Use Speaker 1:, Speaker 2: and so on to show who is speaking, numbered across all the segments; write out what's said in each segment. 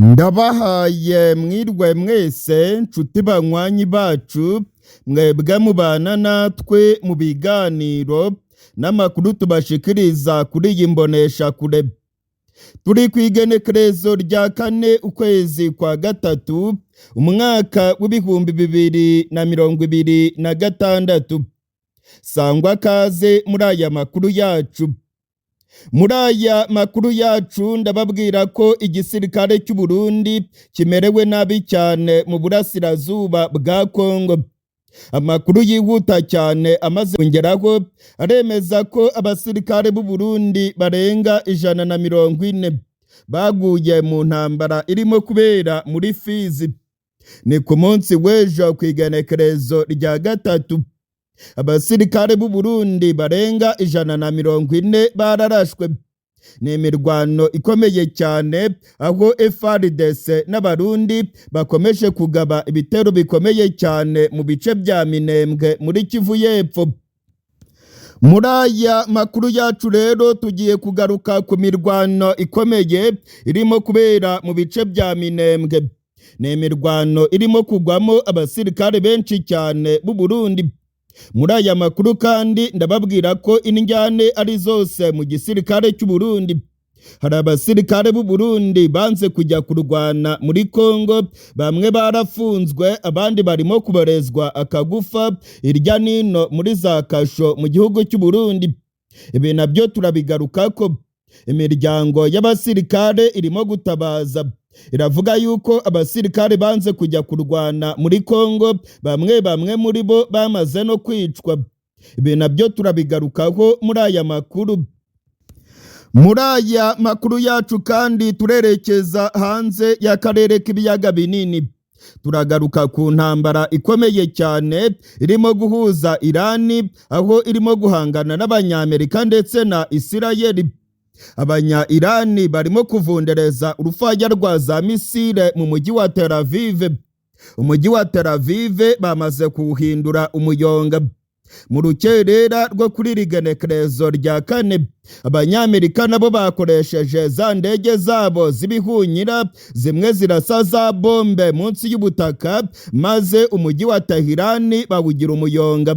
Speaker 1: Ndabahaye mwirwe mwese nshuti banywanyi bacu mwebwe mubana natwe mu biganiro n'amakuru tubashikiriza kuri iyi mboneshakure. Turi kw'igenekerezo rya 4 ukwezi kwa gatatu umwaka w'ibihumbi 2026. Sangwa kaze muri aya makuru yacu. Muri aya makuru yacu ndababwira ko igisirikare cy'u Burundi kimerewe nabi cyane mu burasirazuba bwa Kongo. Amakuru yihuta cyane amaze kongeraho aremeza ko abasirikare b'u Burundi barenga 140 baguye mu ntambara irimo kubera muri Fizi. Ni ku munsi w'ejo kw'igenekerezo rya gatatu. Abasirikare b'u Burundi barenga 140 bararashwe. Ni imirwano ikomeye cyane aho FARDC n'abarundi bakomeje kugaba ibitero bikomeye cyane mu bice bya Minembwe muri Kivu y'Epfo. Muri aya makuru yacu rero tugiye kugaruka ku mirwano ikomeye irimo kubera mu bice bya Minembwe. Ni imirwano irimo kugwamo abasirikare benshi cyane b'u Burundi. Muri aya makuru kandi ndababwira ko injyane ari zose mu gisirikare cy'u Burundi. Hari abasirikare b'u Burundi banze kujya kurwana muri Kongo, bamwe barafunzwe abandi barimo kubarezwa akagufa irya nino muri za kasho mu gihugu cy'u Burundi. Ibi nabyo turabigaruka ko imiryango y'abasirikare irimo gutabaza. Iravuga yuko abasirikare banze kujya kurwana muri Kongo, bamwe muri bo bamaze no kwicwa. Ibi nabyo turabigarukaho muri aya makuru. Muri aya makuru yacu kandi turerekeza hanze y'akarere k'ibiyaga binini. Turagaruka ku ntambara ikomeye cyane irimo guhuza Irani, aho irimo guhangana n'Abanyamerika ndetse na Isirayeli. Abanya-Irani barimo kuvundereza urufaya rwa za misile mu mujyi wa Tel Aviv. Umujyi wa Tel Aviv bamaze kuwuhindura umuyonga. Mu rukerera rwo kuri rigenekerezo rya 4, Abanyamerika nabo bakoresheje za ndege zabo z'ibihunyira, zimwe zirasa za bombe munsi y'ubutaka, maze umujyi wa Tehran bawugira umuyonga.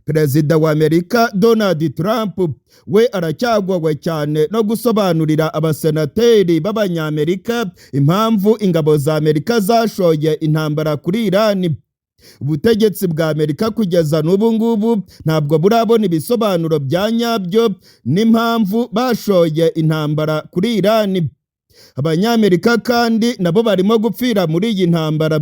Speaker 1: Perezida wa Amerika Donald Trump we aracyagwawe cyane no gusobanurira abasenateri b'Abanyamerika impamvu ingabo za Amerika zashoye intambara kuri Irani. Ubutegetsi bwa Amerika kugeza n'ubu ngubu ntabwo burabona ibisobanuro bya nyabyo n'impamvu bashoye intambara kuri Irani. Abanyamerika kandi nabo barimo gupfira muri iyi ntambara.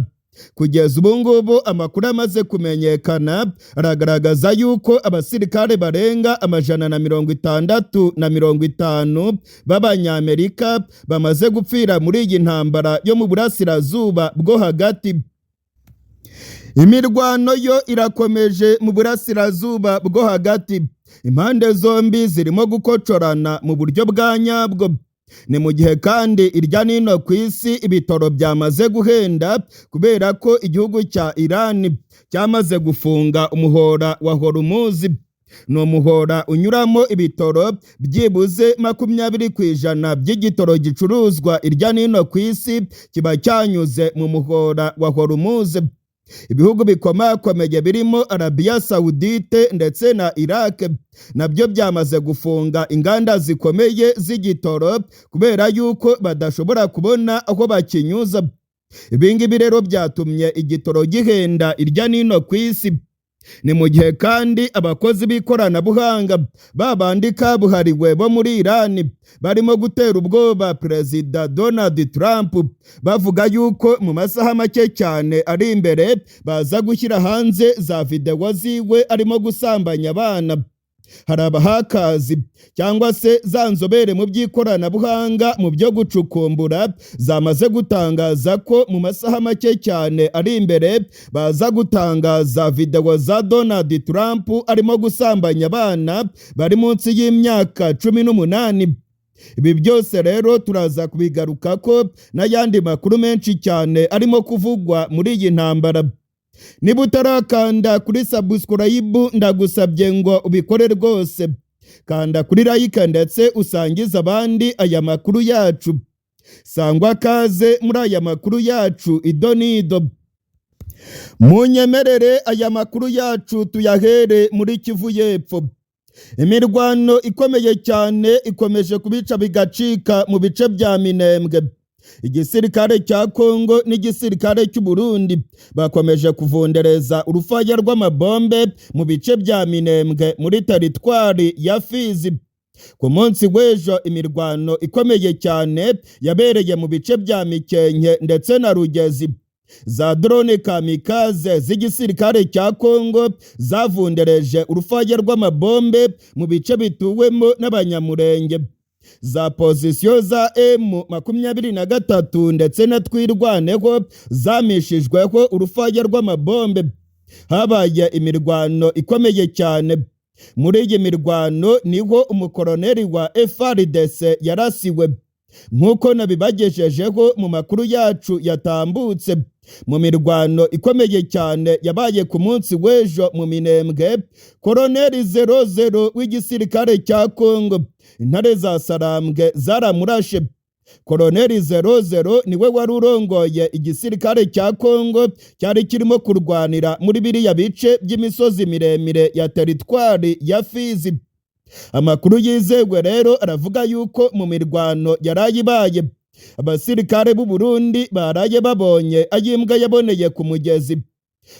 Speaker 1: Kugeza ubu ngubu amakuru amaze kumenyekana aragaragaza yuko abasirikare barenga 160 b'Abanyamerika bamaze gupfira muri iyi ntambara yo mu burasirazuba bwo hagati. Imirwano yo irakomeje mu burasirazuba bwo hagati. Impande zombi zirimo gukocorana mu buryo bwa nyabwo. Ni mu gihe kandi irya nino ku isi ibitoro byamaze guhenda kubera ko igihugu cya Irani cyamaze gufunga umuhora wa Hormuz. Ni umuhora unyuramo ibitoro byibuze 20% by'igitoro gicuruzwa irya nino ku isi kiba cyanyuze mu muhora wa Hormuz. Ibihugu bikomakomeye birimo Arabia Saudite ndetse na Iraq nabyo byamaze gufunga inganda zikomeye z'igitoro kubera yuko badashobora kubona aho bakinyuza. Ibingibi rero byatumye igitoro gihenda irya nino ku isi. Ni mu gihe kandi abakozi b'ikoranabuhanga babandi kabuhariwe bo muri Irani barimo gutera ubwoba Perezida Donald Trump, bavuga yuko mu masaha make cyane ari imbere baza gushyira hanze za videwo ziwe arimo gusambanya abana. Hari abahakazi cyangwa se za nzobere mu by'ikoranabuhanga mu byo gucukumbura zamaze gutangaza ko mu masaha make cyane ari imbere baza gutangaza videwo za Donald Trump arimo gusambanya abana bari munsi y'imyaka 18. Ibi byose rero turaza kubigaruka ko n'ayandi makuru menshi cyane arimo kuvugwa muri iyi ntambara. Niba utarakanda kuri subscribe ndagusabye ngo ubikore rwose. Kanda kuri like ndetse usangiza abandi aya makuru yacu. Sangwa kaze muri aya makuru yacu idonido. Munyemerere aya makuru yacu tuyahere muri Kivu y'Epfo. Imirwano ikomeye cyane ikomeje kubica bigacika mu bice bya Minembwe. Igisirikare cya Kongo n'igisirikare cy'u Burundi bakomeje kuvundereza urufaya rw'amabombe mu bice bya Minembwe muri teritwari ya Fizi. Ku munsi w'ejo imirwano ikomeye cyane yabereye mu bice bya Mikenke ndetse na Rugezi. Za drone kamikaze z'igisirikare cya Kongo zavundereje urufaya rw'amabombe mu bice bituwemo n'abanyamurenge. Za pozisiyo za M23 ndetse na Twirwaneho zamishijweho urufaya rw'amabombe. Habaye imirwano ikomeye cyane. Muri iyi mirwano niho umukoloneli wa FARDC yarasiwe. Nk'uko nabibagejejeho mu makuru yacu yatambutse, mu mirwano ikomeye cyane yabaye ku munsi w'ejo mu Minembwe, Koloneli 00 w'igisirikare cya Kongo, intare za Sarambwe zaramurashe. Koloneli 00 niwe wari urongoye igisirikare cya Kongo cyari kirimo kurwanira muri biriya bice by'imisozi miremire ya teritwari ya Fizi. Amakuru yizewe rero aravuga yuko mu mirwano yarayibaye abasirikare b'u Burundi baraye babonye ayimbwa yaboneye ku mugezi.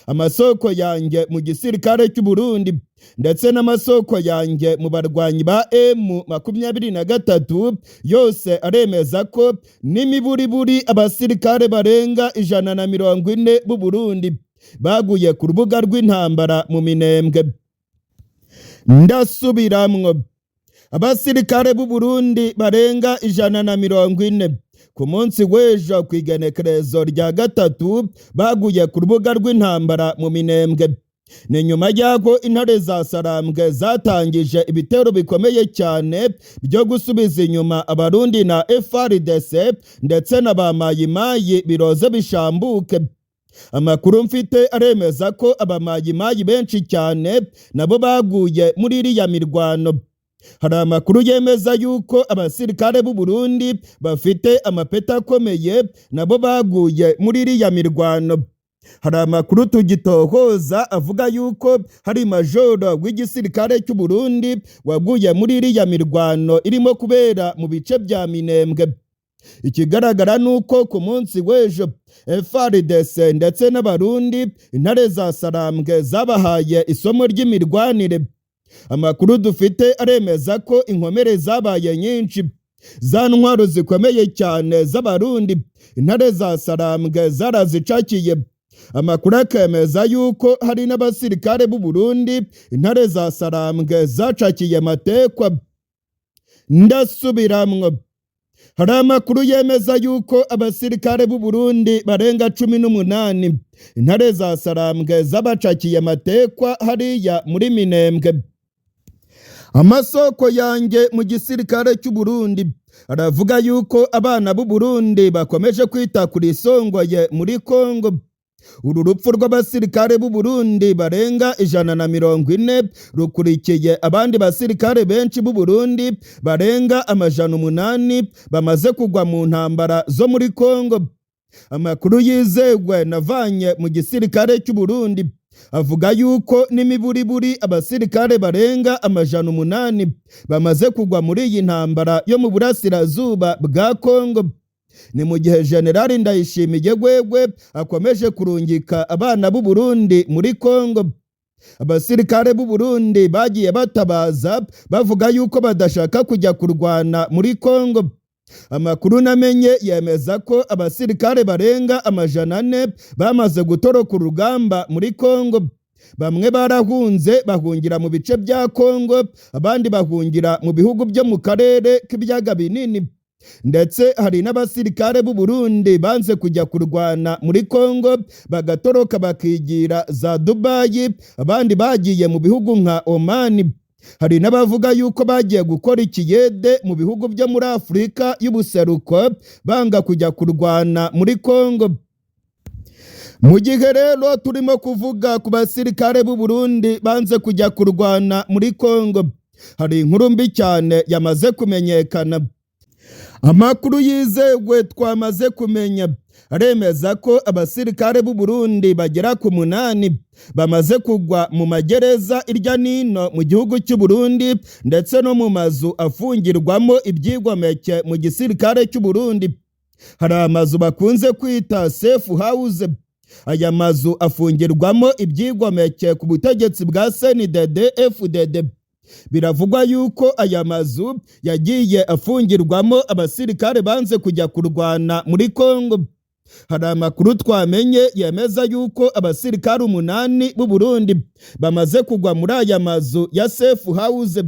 Speaker 1: Amasoko yanjye mu gisirikare cy'u Burundi ndetse n'amasoko yanjye mu barwanyi ba M23 yose aremeza ko n'imiburiburi abasirikare barenga 140 b'u Burundi baguye ku rubuga rw'intambara mu Minembwe. Ndasubiramwo, abasirikare b'u Burundi barenga 140 ku munsi w'ejo ku igenekerezo rya 3 baguye ku rubuga rw'intambara mu Minembwe. Ni nyuma y'aho intare za Sarambwe zatangije ibitero bikomeye cyane byo gusubiza inyuma Abarundi na FARDC ndetse na ba mayimayi biroze bishambuke. Amakuru mfite aremeza ko abamayimayi benshi cyane nabo baguye muri iriya mirwano. Hari amakuru yemeza yuko abasirikare b'u Burundi bafite amapeta akomeye nabo baguye muri iriya mirwano. Hari amakuru tugitohoza avuga yuko hari majoro w'igisirikare cy'u Burundi waguye muri iriya mirwano irimo kubera mu bice bya Minembwe. Ikigaragara nuko ku munsi w'ejo FARDC ndetse n'Abarundi intare za Sarambwe zabahaye isomo ry'imirwanire. Amakuru dufite aremeza ko inkomere zabaye nyinshi. Za ntwaro zikomeye cyane z'Abarundi intare za Sarambwe zarazicakiye. Amakuru akemeza yuko hari n'abasirikare b'u Burundi intare za Sarambwe zacakiye matekwa. Ndasubiramwo, hari amakuru yemeza yuko abasirikare b'u Burundi barenga 18 intare za Sarambwe zabacakiye matekwa hariya muri Minembwe. Amasoko yanjye mu gisirikare cy'u Burundi aravuga yuko abana b'u Burundi bakomeje kwita kuri isongoye muri Kongo. Uru rupfu rw'abasirikare b'u Burundi barenga 140 rukurikiye abandi basirikare benshi b'u Burundi barenga 800 bamaze kugwa mu ntambara zo muri Kongo. Amakuru yizewe navanye mu gisirikare cy'u Burundi avuga yuko n'imiburiburi abasirikare barenga 800 bamaze kugwa muri iyi ntambara yo mu burasirazuba bwa Kongo. Ni mu gihe General Ndayishimiye Gwegwe akomeje kurungika abana b'u Burundi muri Kongo. Abasirikare b'u Burundi bagiye batabaza bavuga yuko badashaka kujya kurwana muri Kongo. Amakuru namenye yemeza ko abasirikare barenga 400 bamaze gutoroka urugamba muri Kongo. Bamwe barahunze bahungira mu bice bya Kongo, abandi bahungira mu bihugu byo mu karere k'ibiyaga binini. Ndetse hari n'abasirikare b'u Burundi banze kujya kurwana muri Kongo bagatoroka bakigira za Dubai, abandi bagiye mu bihugu nka Oman. Hari n'abavuga yuko bagiye gukora ikiyede mu bihugu byo muri Afurika y'ubuseruko banga kujya kurwana muri Kongo. Mu gihe rero turimo kuvuga ku basirikare b'u Burundi banze kujya kurwana muri Kongo, hari inkuru mbi cyane yamaze kumenyekana. Amakuru yizewe twamaze kumenya aremeza ko abasirikare b'u Burundi bagera ku 8 bamaze kugwa mu magereza irya nino mu gihugu cy'u Burundi ndetse no mu mazu afungirwamo ibyigomeke mu gisirikare cy'u Burundi. Hari amazu bakunze kwita safe house. Aya mazu afungirwamo ibyigomeke ku butegetsi bwa CNDD-FDD. Biravugwa yuko aya mazu yagiye afungirwamo abasirikare banze kujya kurwana muri Kongo. Hari amakuru twamenye yemeza yuko abasirikare 8 b'u Burundi bamaze kugwa muri aya mazu ya safe house.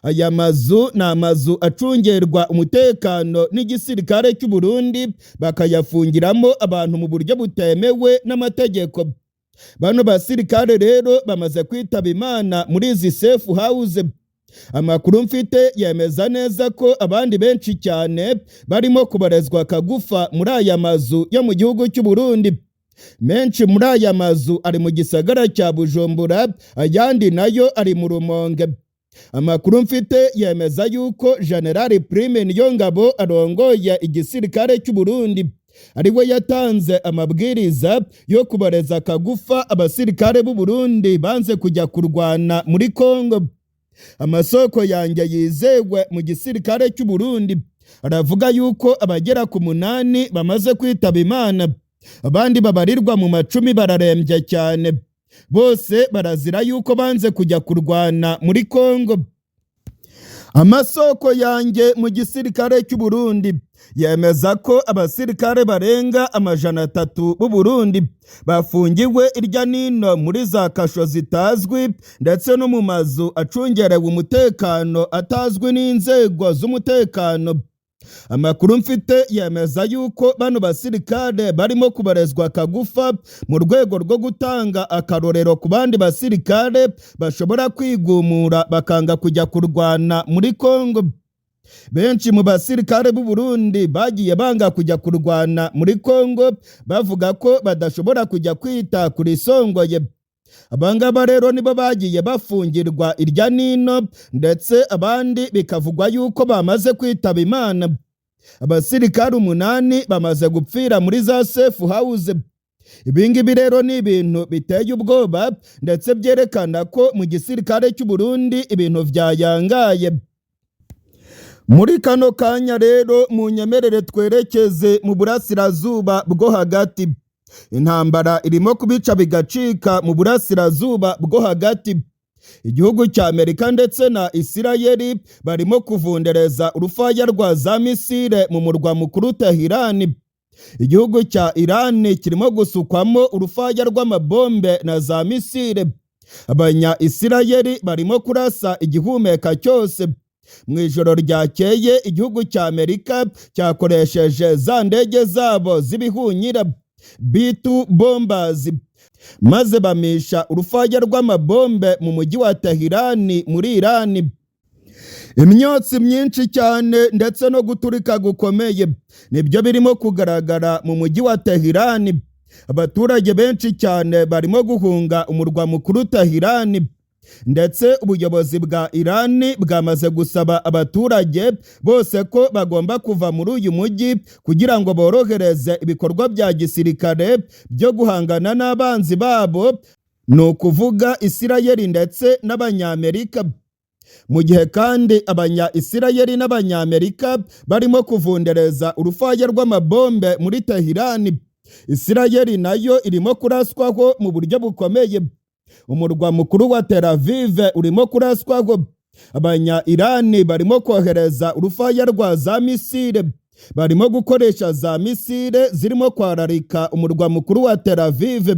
Speaker 1: Aya mazu ni amazu acungerwa umutekano n'igisirikare cy'u Burundi bakayafungiramo abantu mu buryo butemewe n'amategeko. Bano basirikare rero bamaze kwitaba Imana muri izi safe house. Amakuru mfite yemeza neza ko abandi benshi cyane barimo kubarezwa kagufa muri aya mazu yo mu gihugu cy'u Burundi. Menshi muri aya mazu ari mu gisagara cya Bujumbura, ayandi nayo ari mu Rumonge. Amakuru mfite yemeza yuko General Prime Niyongabo arongoye igisirikare cy'u Burundi ariwe yatanze amabwiriza yo kubareza kagufa abasirikare b'u Burundi banze kujya kurwana muri Kongo. Amasoko yanjye yizewe mu gisirikare cy'u Burundi aravuga yuko abagera ku 8 bamaze kwitaba Imana, abandi babarirwa mu 10 bararembye cyane. Bose barazira yuko banze kujya kurwana muri Kongo. Amasoko yanjye mu gisirikare cy'u Burundi yemeza ko abasirikare barenga 300 b'u Burundi bafungiwe irya nino muri za kasho zitazwi ndetse no mu mazu acungerewe umutekano atazwi n'inzego z'umutekano. Amakuru mfite yemeza yuko bano basirikare barimo kubarezwa kagufa mu rwego rwo gutanga akarorero ku bandi basirikare bashobora kwigumura bakanga kujya kurwana muri Kongo. Benshi mu basirikare b'u Burundi bagiye banga kujya kurwana muri Kongo bavuga ko badashobora kujya kwita kuri songoye. Abangaba rero nibo bagiye bafungirwa irya nino ndetse abandi bikavugwa yuko bamaze kwitaba Imana. Abasirikare 8 bamaze gupfira muri za safe house. Ibingibi rero ni ibintu biteye ubwoba ndetse byerekana ko mu gisirikare cy'u Burundi ibintu vyayangaye. Muri kano kanya rero mu nyemerere twerekeze mu burasirazuba bwo hagati. Intambara irimo kubica bigacika mu burasirazuba bwo hagati. Igihugu cya Amerika ndetse na Isirayeli barimo kuvundereza urufaya rwa za misile mu murwa mukuru Tehran. Igihugu cya Iran kirimo gusukwamo urufaya rw'amabombe na za misile. Abanya Isirayeli barimo kurasa igihumeka cyose. Mu ijoro ryakeye igihugu cya Amerika cyakoresheje za ndege zabo z'ibihunyira B2 bombers maze bamisha urufaya rw'amabombe mu mujyi wa Tehran muri Iran. Imyotsi myinshi cyane ndetse no guturika gukomeye nibyo birimo kugaragara mu mujyi wa Tehran. Abaturage benshi cyane barimo guhunga umurwa mukuru Tehran. Ndetse ubuyobozi bwa Iran bwamaze gusaba abaturage bose ko bagomba kuva muri uyu mujyi kugira ngo borohereze ibikorwa bya gisirikare byo guhangana n'abanzi babo, ni ukuvuga Isirayeli ndetse n'Abanyamerika. Mu gihe kandi Abanya-Isirayeli n'Abanyamerika barimo kuvundereza urufaya rw'amabombe muri Tehran, Isirayeli nayo irimo kuraswaho mu buryo bukomeye. Umurwa mukuru wa Tel Aviv urimo kuraswaho. Abanya-Iran barimo kohereza urufaya rwa za misile. Barimo gukoresha za misile zirimo kwararika umurwa mukuru wa Tel Aviv.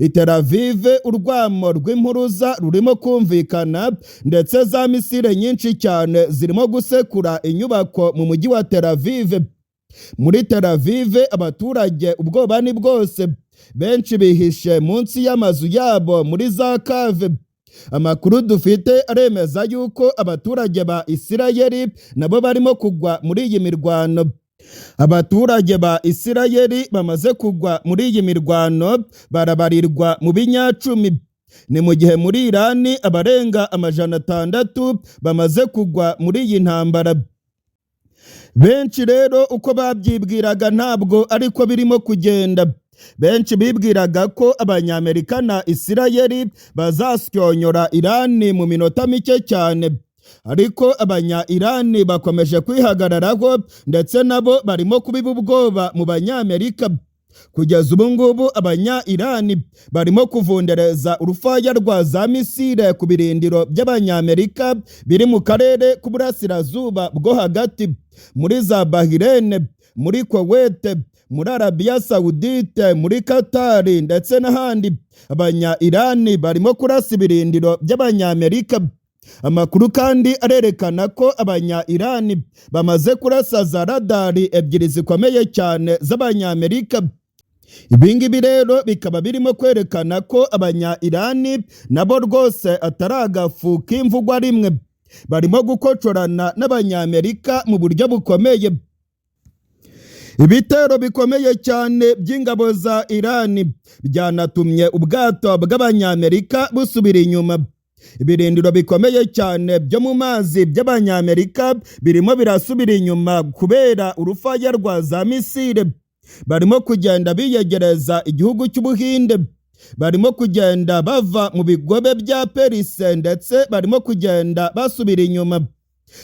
Speaker 1: I Tel Aviv urwamo rw'impuruza rurimo kumvikana ndetse za misile nyinshi cyane zirimo gusekura inyubako mu mujyi wa Tel Aviv. Muri Tel Aviv abaturage ubwoba ni bwose. Benshi bihishe munsi y'amazu yabo muri za kave. Amakuru dufite aremeza yuko abaturage ba Isirayeli nabo barimo kugwa muri iyi mirwano. Abaturage ba Isirayeli bamaze kugwa muri iyi mirwano barabarirwa mu binyacumi. Ni mu gihe muri Iran abarenga 600 bamaze kugwa muri iyi ntambara. benshi rero uko babyibwiraga ntabwo ariko birimo kugenda. Benshi bibwiraga ko Abanyamerika na Isirayeli bazasyonyora Irani mu minota mike cyane, ariko Abanya-Irani bakomeje kwihagararaho ndetse nabo barimo kubiba ubwoba mu Banyamerika. Kugeza ubu ngubu Abanya-Irani barimo kuvundereza urufaya rwa za misile ku birindiro by'Abanyamerika biri mu karere k'uburasirazuba bwo hagati, muri za Bahrain, muri Kuwait, muri Arabia Saudite, muri Qatar ndetse n'ahandi. Abanya-Irani barimo kurasa ibirindiro by'Abanyamerika. Amakuru kandi arerekana ko Abanya-Irani bamaze kurasa za radari ebyiri zikomeye cyane z'Abanyamerika. Ibingibi rero bikaba birimo kwerekana ko Abanya-Irani nabo rwose atari agafu k'imvugwa rimwe, barimo gukocorana n'Abanyamerika mu buryo bukomeye. Ibitero bikomeye cyane by'ingabo za Irani byanatumye ubwato bw'Abanyamerika busubira inyuma. Ibirindiro bikomeye cyane byo mu mazi by'Abanyamerika birimo birasubira inyuma kubera urufaya rwa za misile. Barimo kugenda biyegereza igihugu cy'Ubuhinde, barimo kugenda bava mu bigobe bya Perise ndetse barimo kugenda basubira inyuma.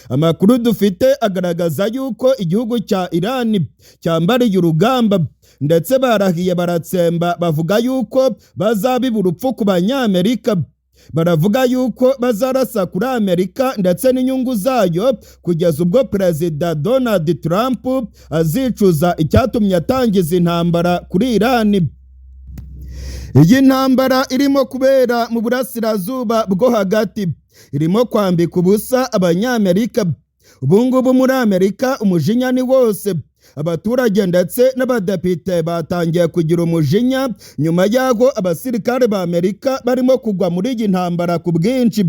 Speaker 1: Amakuru dufite agaragaza yuko igihugu cya Irani cyambariye urugamba ndetse barahiye baratsemba, bavuga yuko bazabiba urupfu ku Banyamerika. Baravuga yuko bazarasa kuri Amerika ndetse n'inyungu zayo kugeza ubwo Perezida Donald Trump azicuza icyatumye atangiza intambara kuri Irani. Iyi ntambara irimo kubera mu burasirazuba bwo hagati irimo kwambika ubusa Abanyamerika. Ubu ngubu muri Amerika umujinya ni wose. Abaturage ndetse n'abadepite batangiye kugira umujinya nyuma y'aho abasirikare ba Amerika barimo kugwa muri iyi ntambara ku bwinshi.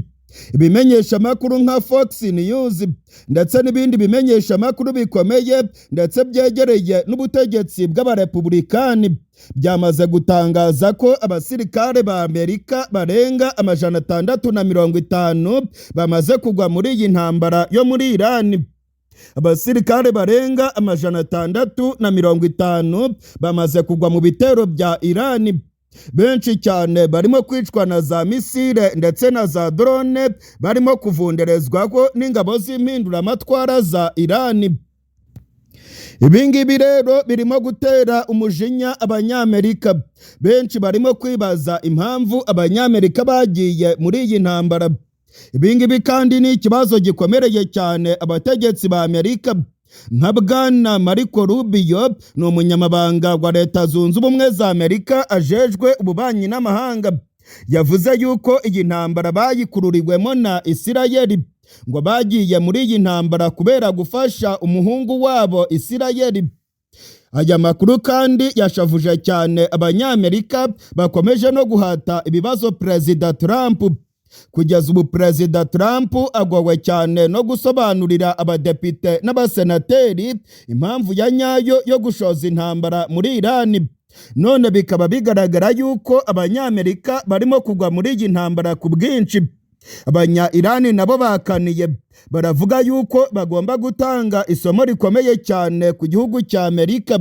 Speaker 1: Ibimenyesha makuru nka Fox News ndetse n'ibindi bimenyesha makuru bikomeye ndetse byegereye n'ubutegetsi bw'abarepublikani byamaze gutangaza ko abasirikare ba Amerika barenga 650 bamaze kugwa muri iyi ntambara yo muri Irani. Abasirikare barenga 650 bamaze kugwa mu bitero bya Irani. Benshi cyane barimo kwicwa na za misile ndetse na za drone barimo kuvunderezwaho n'ingabo z'impinduramatwara za Irani. Ibingibi rero birimo gutera umujinya Abanyamerika. Benshi barimo kwibaza impamvu Abanyamerika bagiye muri iyi ntambara. Ibingibi kandi ni ikibazo gikomereye cyane abategetsi ba Amerika. Nka Bwana Marco Rubio ni umunyamabanga wa Leta Zunze Ubumwe za Amerika ajejwe ububanyi n'amahanga. Yavuze yuko iyi ntambara bayikururiwemo na Isirayeli, ngo bagiye muri iyi ntambara kubera gufasha umuhungu wabo Isirayeli. Aya makuru kandi yashavuje cyane Abanyamerika bakomeje no guhata ibibazo Perezida Trump. Kugeza ubu Perezida Trump agowe cyane no gusobanurira abadepite n'abasenateri impamvu ya nyayo yo gushoza intambara muri Irani. None bikaba bigaragara yuko Abanyamerika barimo kugwa muri iyi ntambara ku bwinshi. Abanya-Irani nabo bakaniye, baravuga yuko bagomba gutanga isomo rikomeye cyane ku gihugu cya Amerika.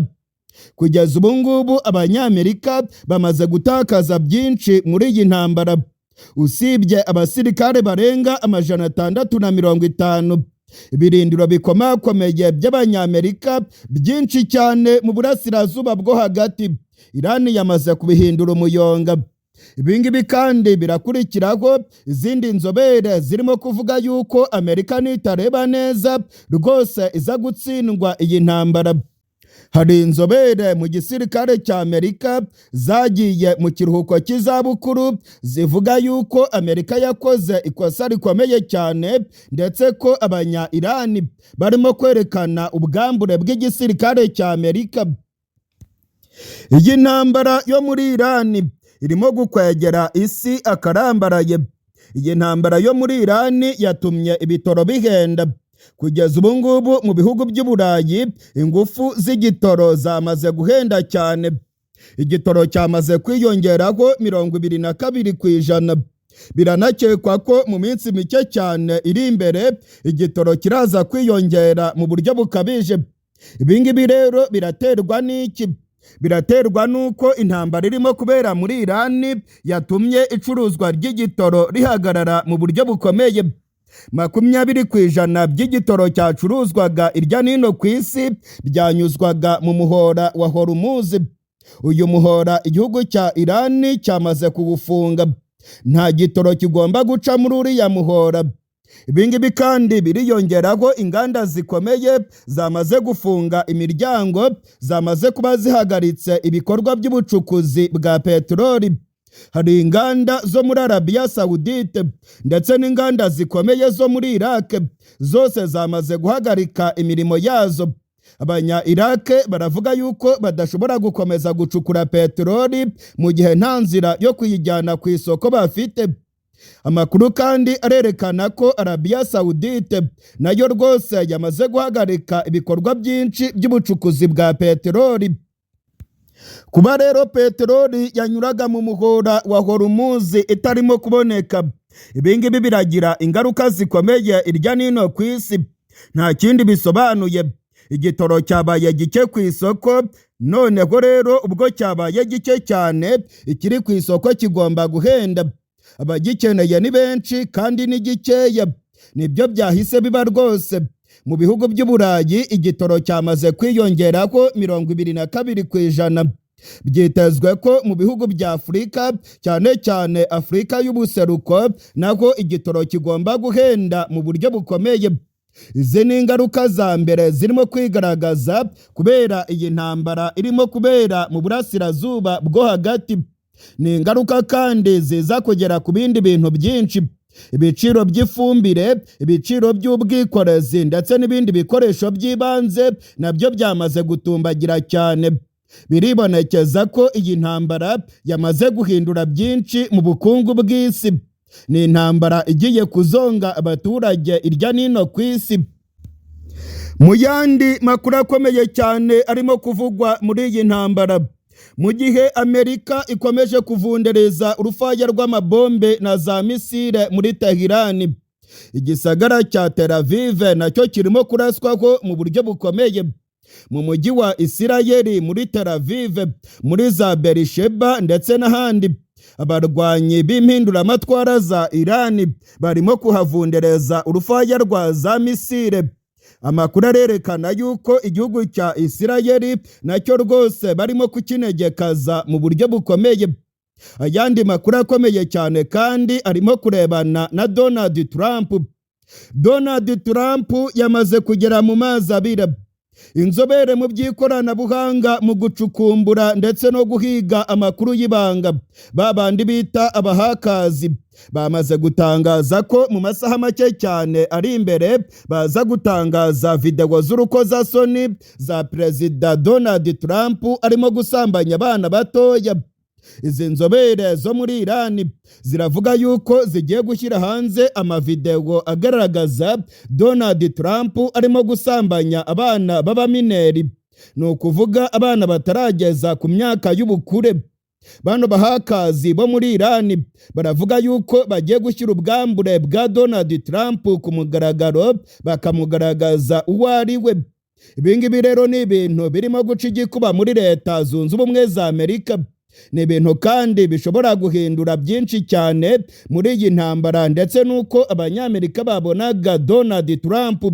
Speaker 1: Kugeza ubu ngubu Abanyamerika bamaze gutakaza byinshi muri iyi ntambara. Usibye abasirikare barenga 650, ibirindiro bikomakomeye by'Abanyamerika byinshi cyane mu burasirazuba bwo hagati Irani yamaze kubihindura umuyonga. Ibingibi kandi birakurikiraho izindi nzobere zirimo kuvuga yuko Amerika nitareba neza rwose iza gutsindwa iyi ntambara. Hari inzobere mu gisirikare cya Amerika zagiye mu kiruhuko cy'izabukuru zivuga yuko Amerika yakoze ikosa rikomeye cyane ndetse ko Abanya-Irani barimo kwerekana ubwambure bw'igisirikare cya Amerika. Iyi ntambara yo muri Irani irimo gukwegera isi akarambaraye. Iyi ntambara yo muri Irani yatumye ibitoro bihenda. Kugeza ubu ngubu mu bihugu by'Uburayi ingufu z'igitoro zamaze guhenda cyane. Igitoro cyamaze kwiyongeraho 22%. Biranakekwa ko mu minsi mike cyane iri imbere igitoro kiraza kwiyongera mu buryo bukabije. Ibingibi rero biraterwa n'iki? Biraterwa nuko intambara irimo kubera muri Irani yatumye icuruzwa ry'igitoro rihagarara mu buryo bukomeye. 20% by'igitoro cyacuruzwaga irya nino ku isi byanyuzwaga mu muhora wa Hormuz. Uyu muhora igihugu cya Irani cyamaze kuwufunga. Nta gitoro kigomba guca muri uriya muhora. Ibingibi kandi biriyongeraho inganda zikomeye zamaze gufunga imiryango, zamaze kuba zihagaritse ibikorwa by'ubucukuzi bwa peteroli. Hari inganda zo muri Arabia Saudite ndetse n'inganda zikomeye zo muri Iraq, zose zamaze guhagarika imirimo yazo. Abanya Iraq baravuga yuko badashobora gukomeza gucukura peteroli mu gihe nta nzira yo kuyijyana ku isoko bafite. Amakuru kandi arerekana ko Arabia Saudite nayo rwose yamaze guhagarika ibikorwa byinshi by'ubucukuzi bwa peteroli. Kuba rero peteroli yanyuraga mu muhora wa Hormuz itarimo kuboneka, ibingibi biragira ingaruka zikomeye irya nino ku isi. Nta kindi bisobanuye, igitoro cyabaye gike ku isoko. Noneho rero ubwo cyabaye gike cyane, ikiri ku isoko kigomba guhenda. Abagikeneye ni benshi kandi ni gikeya. Nibyo byahise biba rwose. Mu bihugu by'Uburayi igitoro cyamaze kwiyongeraho 22%. Byitezwe ko mu bihugu bya Afurika, cyane cyane Afurika y'ubuseruko, naho igitoro kigomba guhenda mu buryo bukomeye. Izi ni ingaruka za mbere zirimo kwigaragaza kubera iyi ntambara irimo kubera mu burasirazuba bwo hagati. Ni ingaruka kandi ziza kugera ku bindi bintu byinshi. Ibiciro by'ifumbire, ibiciro by'ubwikorezi ndetse n'ibindi bikoresho by'ibanze nabyo byamaze gutumbagira cyane. Biribonekeza ko iyi ntambara yamaze guhindura byinshi mu bukungu bw'isi. Ni intambara igiye kuzonga abaturage irya nino ku isi. Mu yandi makuru akomeye cyane arimo kuvugwa muri iyi ntambara, mu gihe Amerika ikomeje kuvundereza urufaya rw'amabombe na za misile muri Tehran, igisagara cya Tel Aviv nacyo kirimo kuraswaho mu buryo bukomeye. Mu mujyi wa Isirayeli, muri Tel Aviv, muri za Berisheba ndetse n'ahandi, abarwanyi b'impinduramatwara za Irani barimo kuhavundereza urufaya rwa za misile. Amakuru arerekana yuko igihugu cya Isirayeli nacyo rwose barimo kukinegekaza mu buryo bukomeye. Ayandi makuru akomeye cyane kandi arimo kurebana na Donald Trump. Donald Trump yamaze kugera mu mazi abira. Inzobere mu by'ikoranabuhanga mu gucukumbura ndetse no guhiga amakuru y'ibanga, babandi bita abahakazi, bamaze gutangaza ko mu masaha make cyane ari imbere baza gutangaza video z'urukozasoni za Perezida Donald Trump arimo gusambanya abana batoya. Izi nzobere zo muri Irani ziravuga yuko zigiye gushyira hanze amavideo agaragaza Donald Trump arimo gusambanya abana b'abamineri, ni ukuvuga abana batarageza ku myaka y'ubukure. Bano bahakazi bo muri Irani baravuga yuko bagiye gushyira ubwambure bwa Donald Trump ku mugaragaro, bakamugaragaza uwo ari we. Ibingibi rero ni ibintu birimo guca igikuba muri Leta Zunze Ubumwe za Amerika. Ni ibintu kandi bishobora guhindura byinshi cyane muri iyi ntambara ndetse nuko abanyamerika babonaga Donald Trump.